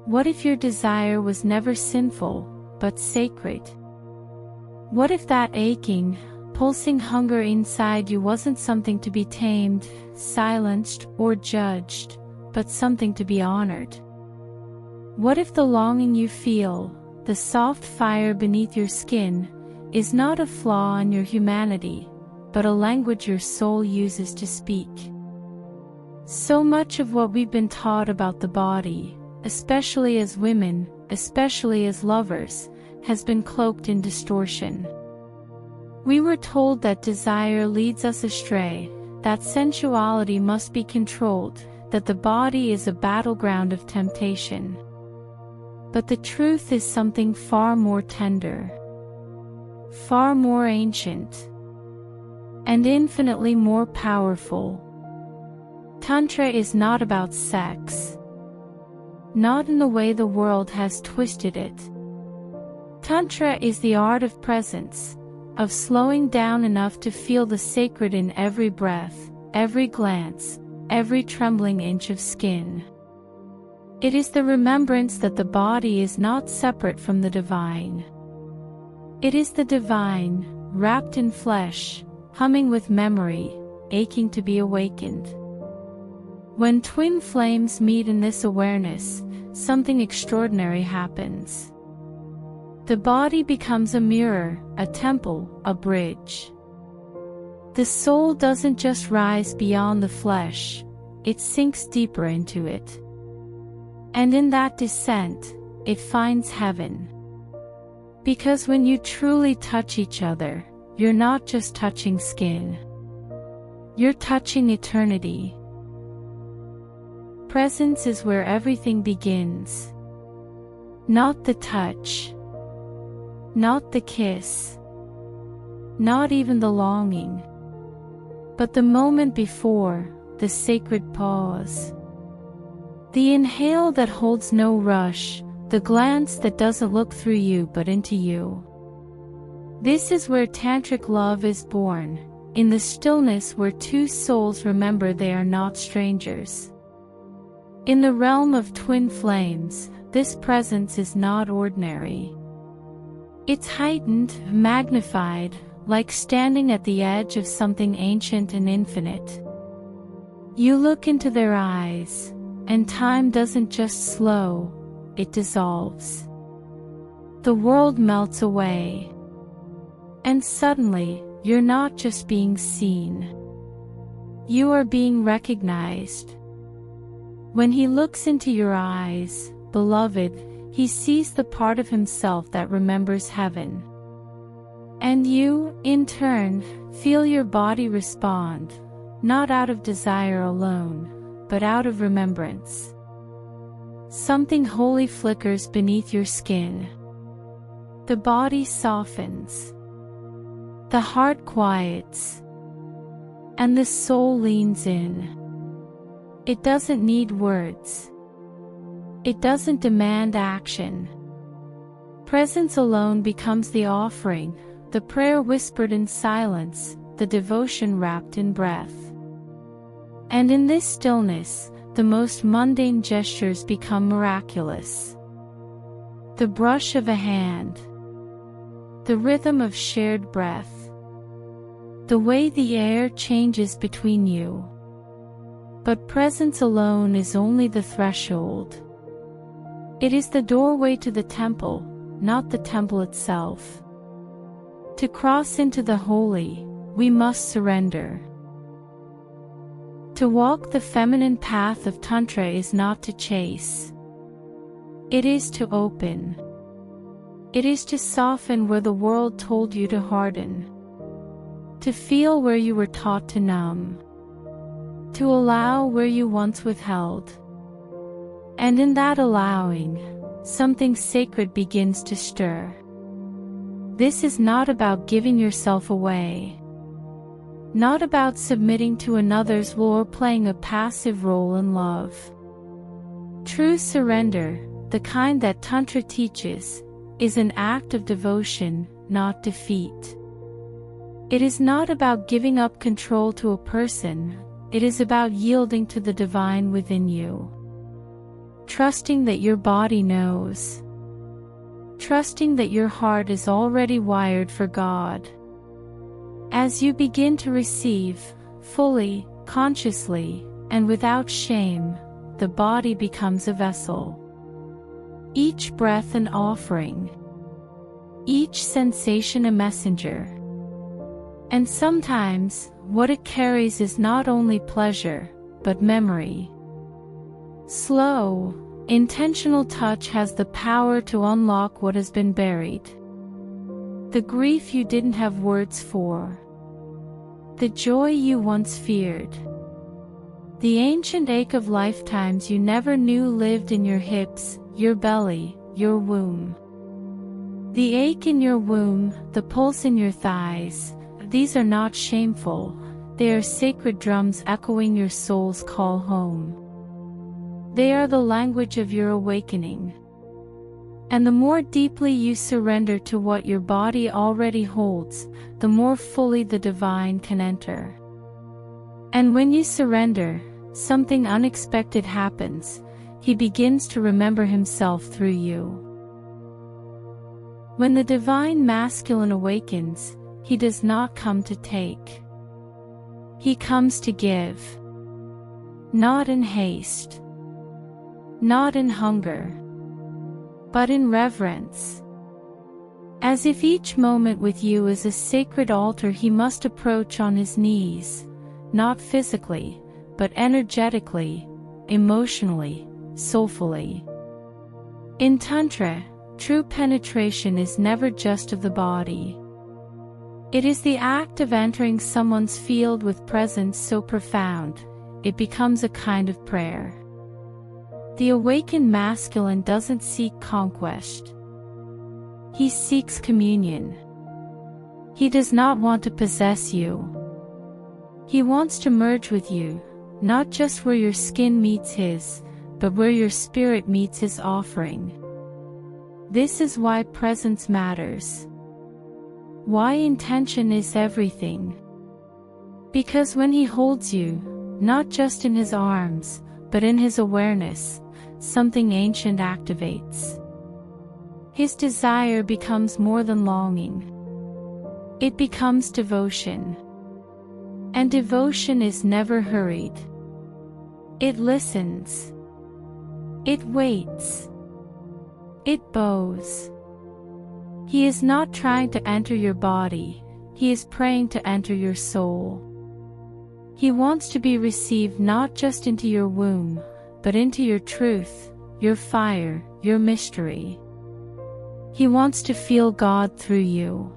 What if your desire was never sinful, but sacred? What if that aching, pulsing hunger inside you wasn't something to be tamed, silenced, or judged, but something to be honored? What if the longing you feel, the soft fire beneath your skin, is not a flaw in your humanity, but a language your soul uses to speak? So much of what we've been taught about the body, especially as women, especially as lovers, has been cloaked in distortion. We were told that desire leads us astray, that sensuality must be controlled, that the body is a battleground of temptation. But the truth is something far more tender, far more ancient, and infinitely more powerful. Tantra is not about sex, not in the way the world has twisted it. Tantra is the art of presence, of slowing down enough to feel the sacred in every breath, every glance, every trembling inch of skin. It is the remembrance that the body is not separate from the divine. It is the divine, wrapped in flesh, humming with memory, aching to be awakened. When twin flames meet in this awareness, something extraordinary happens. The body becomes a mirror, a temple, a bridge. The soul doesn't just rise beyond the flesh, it sinks deeper into it. And in that descent, it finds heaven. Because when you truly touch each other, you're not just touching skin. You're touching eternity. Presence is where everything begins. Not the touch. Not the kiss. Not even the longing. But the moment before, the sacred pause. The inhale that holds no rush, the glance that doesn't look through you but into you. This is where tantric love is born, in the stillness where two souls remember they are not strangers. In the realm of twin flames, this presence is not ordinary. It's heightened, magnified, like standing at the edge of something ancient and infinite. You look into their eyes, and time doesn't just slow, it dissolves. The world melts away. And suddenly, you're not just being seen. You are being recognized. When he looks into your eyes, beloved, he sees the part of himself that remembers heaven. And you, in turn, feel your body respond, not out of desire alone, but out of remembrance. Something holy flickers beneath your skin. The body softens. The heart quiets. And the soul leans in. It doesn't need words. It doesn't demand action. Presence alone becomes the offering, the prayer whispered in silence, the devotion wrapped in breath. And in this stillness, the most mundane gestures become miraculous. The brush of a hand. The rhythm of shared breath. The way the air changes between you. But presence alone is only the threshold. It is the doorway to the temple, not the temple itself. To cross into the holy, we must surrender. To walk the feminine path of Tantra is not to chase. It is to open. It is to soften where the world told you to harden. To feel where you were taught to numb. To allow where you once withheld. And in that allowing, something sacred begins to stir. This is not about giving yourself away. Not about submitting to another's will or playing a passive role in love. True surrender, the kind that Tantra teaches, is an act of devotion, not defeat. It is not about giving up control to a person, it is about yielding to the divine within you. trusting that your body knows, trusting that your heart is already wired for God. As you begin to receive, fully, consciously, and without shame, the body becomes a vessel. Each breath an offering, each sensation a messenger. And sometimes, what it carries is not only pleasure, but memory. Slow, intentional touch has the power to unlock what has been buried. The grief you didn't have words for, the joy you once feared, the ancient ache of lifetimes you never knew lived in your hips, your belly, your womb. The ache in your womb, the pulse in your thighs, these are not shameful, they are sacred drums echoing your soul's call home. They are the language of your awakening. And the more deeply you surrender to what your body already holds, the more fully the divine can enter. And when you surrender, something unexpected happens. He begins to remember himself through you. When the divine masculine awakens, he does not come to take. He comes to give. Not in haste, not in hunger, but in reverence. As if each moment with you is a sacred altar he must approach on his knees, not physically, but energetically, emotionally, soulfully. In Tantra, true penetration is never just of the body. It is the act of entering someone's field with presence so profound, it becomes a kind of prayer. The awakened masculine doesn't seek conquest. He seeks communion. He does not want to possess you. He wants to merge with you, not just where your skin meets his, but where your spirit meets his offering. This is why presence matters. Why intention is everything. Because when he holds you, not just in his arms, but in his awareness, something ancient activates. His desire becomes more than longing. It becomes devotion. And devotion is never hurried. It listens. It waits. It bows. He is not trying to enter your body, he is praying to enter your soul. He wants to be received not just into your womb, but into your truth, your fire, your mystery. He wants to feel God through you.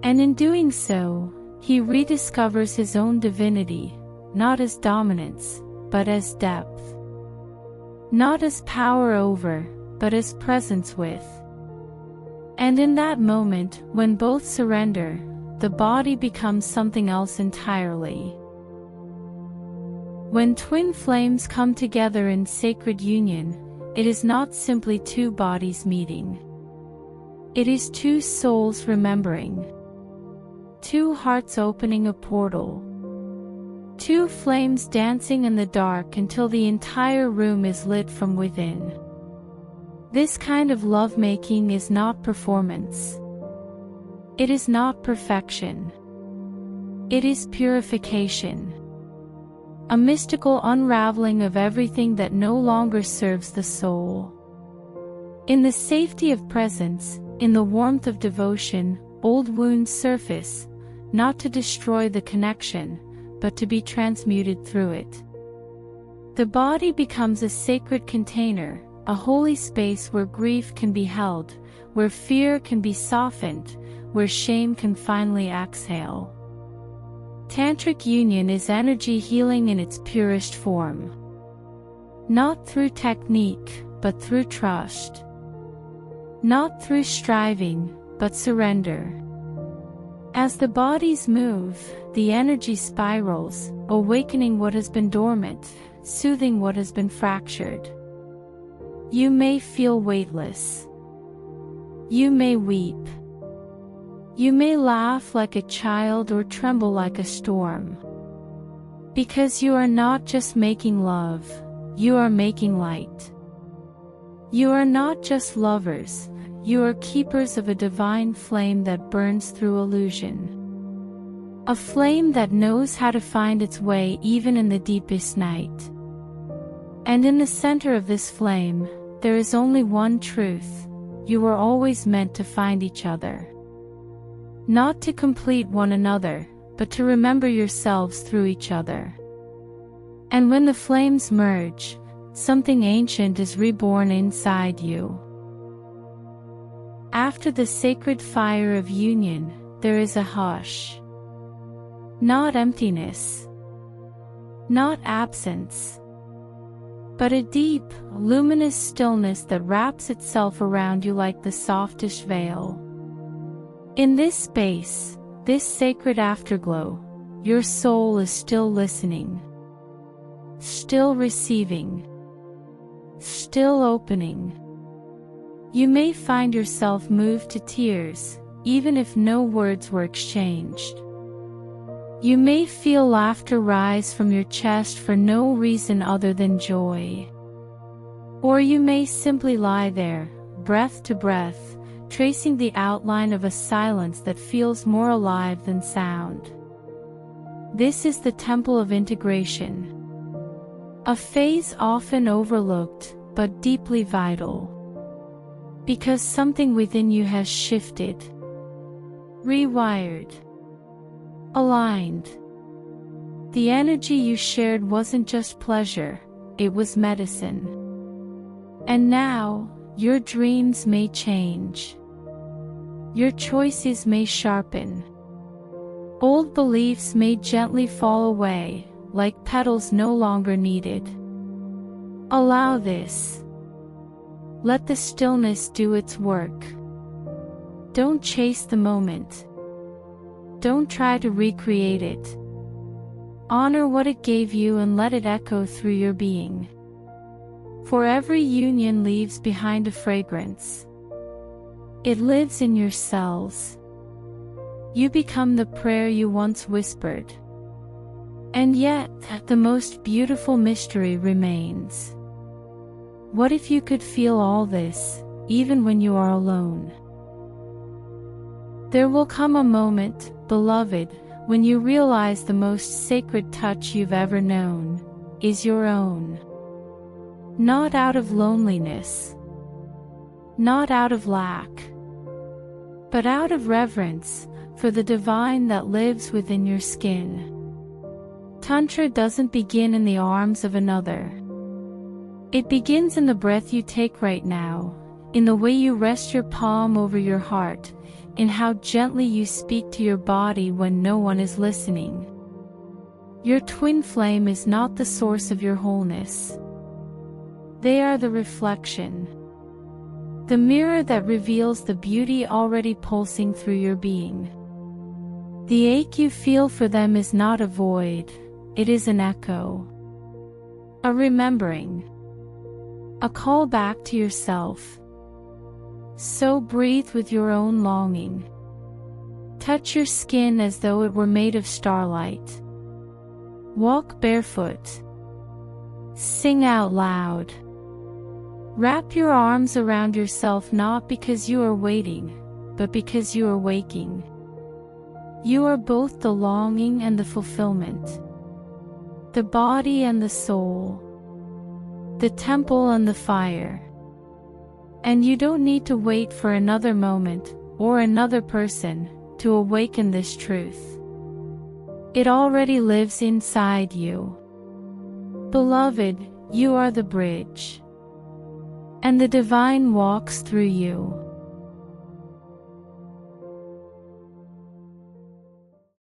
And in doing so, he rediscovers his own divinity, not as dominance, but as depth. Not as power over, but as presence with. And in that moment, when both surrender, the body becomes something else entirely. When twin flames come together in sacred union, it is not simply two bodies meeting. It is two souls remembering. Two hearts opening a portal. Two flames dancing in the dark until the entire room is lit from within. This kind of lovemaking is not performance. It is not perfection. It is purification. A mystical unraveling of everything that no longer serves the soul. In the safety of presence, in the warmth of devotion, old wounds surface, not to destroy the connection, but to be transmuted through it. The body becomes a sacred container, a holy space where grief can be held, where fear can be softened, where shame can finally exhale. Tantric union is energy healing in its purest form. Not through technique, but through trust. Not through striving, but surrender. As the bodies move, the energy spirals, awakening what has been dormant, soothing what has been fractured. You may feel weightless. You may weep. You may laugh like a child or tremble like a storm. Because you are not just making love, you are making light. You are not just lovers, you are keepers of a divine flame that burns through illusion. A flame that knows how to find its way even in the deepest night. And in the center of this flame, there is only one truth: you were always meant to find each other. Not to complete one another, but to remember yourselves through each other. And when the flames merge, something ancient is reborn inside you. After the sacred fire of union, there is a hush. Not emptiness. Not absence. But a deep, luminous stillness that wraps itself around you like the softest veil. In this space, this sacred afterglow, your soul is still listening. Still receiving. Still opening. You may find yourself moved to tears, even if no words were exchanged. You may feel laughter rise from your chest for no reason other than joy. Or you may simply lie there, breath to breath, tracing the outline of a silence that feels more alive than sound. This is the temple of integration. A phase often overlooked, but deeply vital. Because something within you has shifted, rewired, aligned. The energy you shared wasn't just pleasure, it was medicine. And now, your dreams may change. Your choices may sharpen. Old beliefs may gently fall away, like petals no longer needed. Allow this. Let the stillness do its work. Don't chase the moment. Don't try to recreate it. Honor what it gave you and let it echo through your being. For every union leaves behind a fragrance. It lives in your cells. You become the prayer you once whispered. And yet, the most beautiful mystery remains. What if you could feel all this, even when you are alone? There will come a moment, beloved, when you realize the most sacred touch you've ever known is your own. Not out of loneliness. Not out of lack. But out of reverence for the divine that lives within your skin. Tantra doesn't begin in the arms of another. It begins in the breath you take right now, in the way you rest your palm over your heart, in how gently you speak to your body when no one is listening. Your twin flame is not the source of your wholeness. They are the reflection. The mirror that reveals the beauty already pulsing through your being. The ache you feel for them is not a void, it is an echo. A remembering. A call back to yourself. So breathe with your own longing. Touch your skin as though it were made of starlight. Walk barefoot. Sing out loud. Wrap your arms around yourself not because you are waiting, but because you are waking. You are both the longing and the fulfillment. The body and the soul. The temple and the fire. And you don't need to wait for another moment, or another person, to awaken this truth. It already lives inside you. Beloved, you are the bridge. And the divine walks through you.